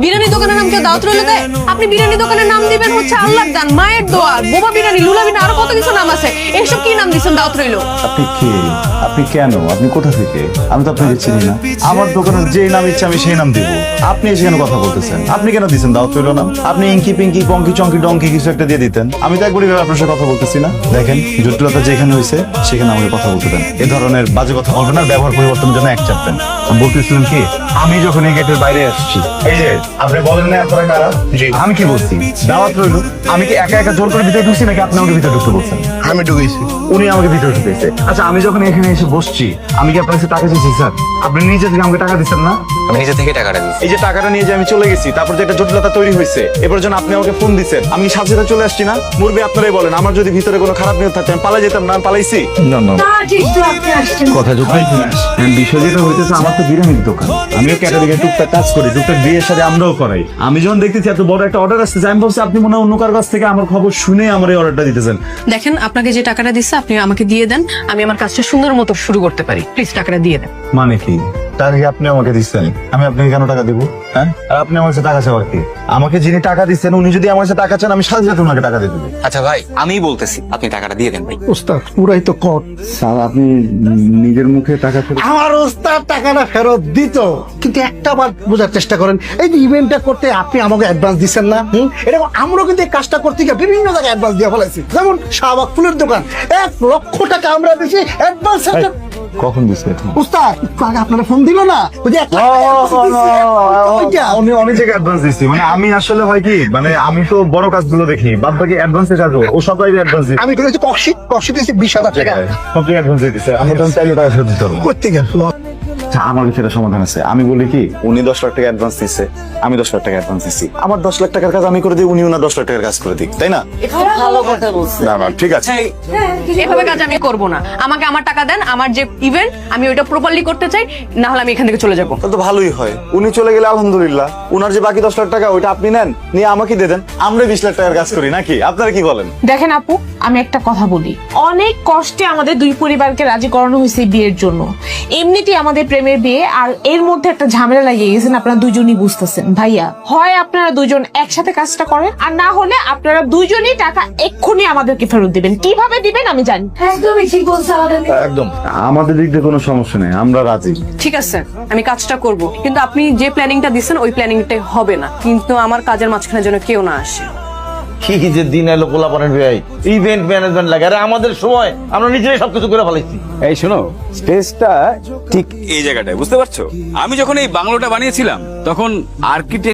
বিরিয়ানি দোকানের নাম কেউ দাওয়াত রইল দেয়? আপনি বিরিয়ানি দোকানের নাম দিবেন হচ্ছে আল্লাহর দান, মায়ের দোয়া, বোবা বিরিয়ানি, লুলা বিরিয়ানি, আরো কত কিছু নাম আছে। এইসব কি নাম দিচ্ছেন দাওয়াত রইল? আপনি কে? আপনি কেন? আপনি কোথা থেকে? আমি তো আপনাকে চিনি না। আমার দোকানের যে নাম ইচ্ছে আমি সেই নাম দিব। আপনি এসে কেন কথা বলতেছেন? আপনি কেন দিচ্ছেন দাওয়াত রইল নাম? আপনি ইঙ্কি পিঙ্কি পঙ্কি চঙ্কি ডঙ্কি কিছু একটা দিয়ে দিতেন। আমি তো একবারই আপনার সাথে কথা বলতেছি না। দেখেন, জটিলতা যেখানে হয়েছে সেখানে আমাকে কথা বলতে দেন। এ ধরনের বাজে কথা বলবেন না, ব্যবহার পরিবর্তনের জন্য এক চাপবেন। আমি বলতেছিলাম কি, আমি যখন এই গেটের বাইরে আসছি, এই যে আপনি বলেন না আপনারা কারা? আমি কি বলছি? দাওয়াত রইল। আমি কি একা একা জোর করে ভিতরে ঢুকছি নাকি আপনি আমাকে ভিতরে ঢুকতে বলছেন? আমি ঢুকেছি। উনি আমাকে ভিতরে ঢুকেছে। আচ্ছা, আমি যখন এখানে এসে বসছি, আমি কি আপনার কাছে টাকা দিয়েছি স্যার? আপনি নিজে থেকে আমাকে টাকা দিচ্ছেন না? আমি নিজে থেকে টাকাটা দিচ্ছি। এই যে টাকাটা নিয়ে যে আমি চলে গেছি, তারপর যে একটা জটিলতা তৈরি হয়েছে, এবার জন্য আপনি আমাকে ফোন দিচ্ছেন, আমি কি সাথে সাথে চলে আসছি না? মুরবি আপনারাই বলেন, আমার যদি ভিতরে কোনো খারাপ নিয়ত থাকতো আমি পালাই যেতাম না? আমি পালাইছি? না না, কথা যখন বিষয় যেটা হইতেছে, আমার তো বিরিয়ানির দোকান, আমিও ক্যাটারিং এর টুকটাক কাজ করি, টুকটাক বিয়ের সাথে আমরাও করাই। আমি যখন দেখতেছি এত বড় একটা অর্ডার আসছে, আমি ভাবছি আপনি মনে হয় অন্য কারো কাছ থেকে আমার খবর শুনে আমার এই অর্ডারটা দিতেছেন। দেখেন, আপনাকে যে টাকাটা দিচ্ছে আপনি আমাকে দিয়ে দেন, আমি আমার কাজটা সুন্দর মতো শুরু করতে পারি। প্লিজ টাকাটা দিয়ে দেন। মানে কি? টাকা কি আপনি আমাকে দিচ্ছেন? আমি আপনাকে কেন টাকা দিব? হ্যাঁ, আর আপনি আমার কাছে টাকা চাওয়ার কি? আমাকে যিনি টাকা দিচ্ছেন উনি যদি আমার কাছে টাকা চান, আমি সাথে সাথে ওনাকে টাকা দিয়ে দেবো। আচ্ছা ভাই, আমিই বলতেছি, আপনি টাকাটা দিয়ে দেন ভাই। ওস্তাদ পুরাই তো কট। স্যার, আপনি নিজের মুখে টাকা আমার ওস্তাদ টাকাটা ফেরত দিত, কিন্তু একটা বার বোঝার চেষ্টা করেন, এই যে ইভেন্টটা করতে আপনি আমাকে অ্যাডভান্স দিচ্ছেন না? এটা আমরাও কিন্তু এই কাজটা করতে গিয়ে বিভিন্ন জায়গায় অ্যাডভান্স দিয়ে ফেলাইছি। যেমন শাহবাগ ফুলের দোকান, 1,00,000 টাকা আমরা দিয়েছি অ্যাডভান্স। কখন দিচ্ছে? ওস্তাদ একটু আগে আপনারা ফোন দিল না, ওই যে 1,00,000 ওইটা। অনেক জায়গায় অ্যাডভান্স দিচ্ছি। মানে আমি আসলে হয় কি, মানে আমি তো বড় কাজগুলো দেখি, বাদ বাকি অ্যাডভান্সের কাজও ও সবাই অ্যাডভান্স দিচ্ছে। আমি কিন্তু কষি দিয়েছি 20,000 টাকা। সব জায়গায় অ্যাডভান্স দিচ্ছে। আমি তো চাইলে টাকা ফেরত দিতে পারবো। করতে গেল আচ্ছা, আমার সেটা সমাধান আছে। আমি বলি কি, উনি 10 লাখ টাকা অ্যাডভান্স দিচ্ছে, আমি 10 লাখ টাকা অ্যাডভান্স দিচ্ছি। আমার 10 লাখ টাকার কাজ আমি করে দিই, উনি ওনার 10 লাখ টাকার কাজ করে দিই, তাই না? ভালো কথা বলছে। না না, ঠিক আছে। এভাবে কাজ আমি করব না। আমাকে আমার টাকা দেন, আমার যে ইভেন্ট আমি ওইটা প্রপারলি করতে চাই, না হলে আমি এখান থেকে চলে যাব। তাহলে তো ভালোই হয়। উনি চলে গেলে আলহামদুলিল্লাহ, উনার যে বাকি 10 লাখ টাকা ওইটা আপনি নেন, নিয়ে আমাকে দিয়ে দেন, আমরা 20 লাখ টাকার কাজ করি নাকি? আপনারা কি বলেন? দেখেন আপু, আমি একটা কথা বলি, অনেক কষ্টে আমাদের দুই পরিবারকে রাজি করানো হয়েছে এই বিয়ের জন্য। এমনিতেই আমাদের প্রেমের বিয়ে, আর এর মধ্যে একটা ঝামেলা লাগিয়ে গেছেন, আপনারা দুইজনই বুঝতেছেন। ভাইয়া, হয় আপনারা দুইজন একসাথে কাজটা করেন, আর না হলে আপনারা দুইজনই টাকা এক্ষুনি আমাদেরকে ফেরত দিবেন। কিভাবে দিবেন আমি জানি। একদমই ঠিক বলছে আমাদের। একদম, আমাদের দিক দিয়ে কোনো সমস্যা নেই, আমরা রাজি। ঠিক আছে, আমি কাজটা করব, কিন্তু আপনি যে প্ল্যানিংটা দিচ্ছেন ওই প্ল্যানিংটা হবে না। কিন্তু আমার কাজের মাঝখানে যেন কেউ না আসে। কি যে দিন এলো পোলাপানের ভাই, ইভেন্ট ম্যানেজমেন্ট লাগে, আরে আমাদের সময় আমরা নিজেরাই সবকিছু করে ফেলাইছি। এই শোনো, স্টেজটা ঠিক এই জায়গাটায়, বুঝতে পারছো? আমি যখন এই বাংলোটা বানিয়েছিলাম তখন আর্কিটেক্ট